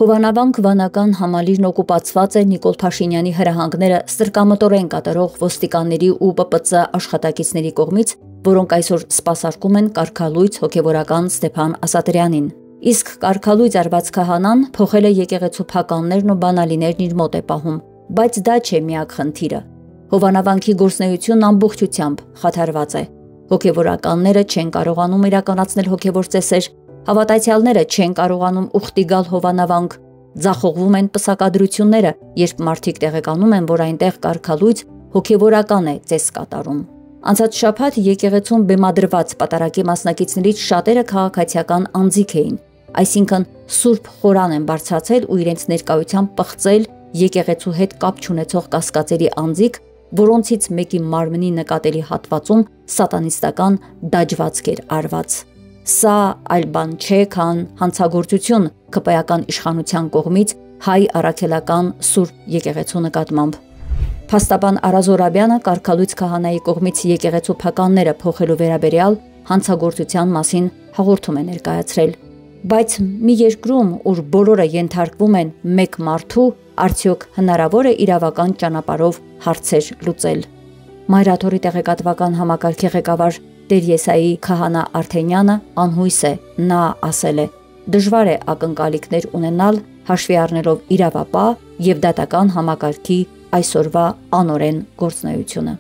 Հովանավանք վանական համալիրն օկուպացված է Նիկոլ Փաշինյանի հրահանգները սրկամտորեն կատարող ոստիկանների ու ՊՊՑ աշխատակիցների կողմից, որոնք այսօր սպասարկում են կարգալույծ հոգևորական Ստեփան Ասատրյանին։ Իսկ կարգալույծ արված քահանան փոխել է եկեղեցու փականներն ու բանալիներն իր մոտ է պահում, բայց դա չէ միակ խնդիրը։ Հովանավանքի գործունեությունն ամբողջությամբ խաթարված է։ Հոգևորականները չեն կարողանում իրականացնել հոգևոր ծեսեր, հավատացյալները չեն կարողանում ուխտի գալ Հովանավանք, ձախողվում են պսակադրությունները, երբ մարդիկ տեղեկանում են, որ այնտեղ կարգալույծ հոգևորական է ծես կատարում։ Անցած շաբաթ եկեղեցում բեմադրված պատարագի մասնակիցներից շատերը քաղաքացիական անձիկ էին, այսինքն Սուրբ Խորան են բարձրացել ու իրենց ներկայությամբ պղծել եկեղեցու հետ կապ չունեցող կասկածելի անձիկ, որոնցից մեկի մարմնի նկատելի հատվածում սատանիստական դաջվածք էր արված։ Սա այլ բան չէ, քան հանցագործություն ԿՊ-ական իշխանության կողմից հայ առաքելական Սուրբ եկեղեցու նկատմամբ։ Փաստաբան Արա Զորաբյանը կարգալույծ քահանայի կողմից եկեղեցու փականները փոխելու վերաբերյալ հանցագործության մասին հաղորդում է ներկայացրել։ Բայց մի երկրում, ուր բոլորը ենթարկվում են մեկ մարդու, արդյոք հնարավոր է իրավական ճանապարհով հարցեր լուծել։ Մայրաթորի տեղեկատվական համակարգի ղեկավար Տեր Եսայի քահանա Արթենյանը անհույս է, նա ասել է. դժվար է ակնկալիքներ ունենալ հաշվի առնելով իրավապահ եւ դատական համակարգի այսօրվա անօրեն գործունեությունը։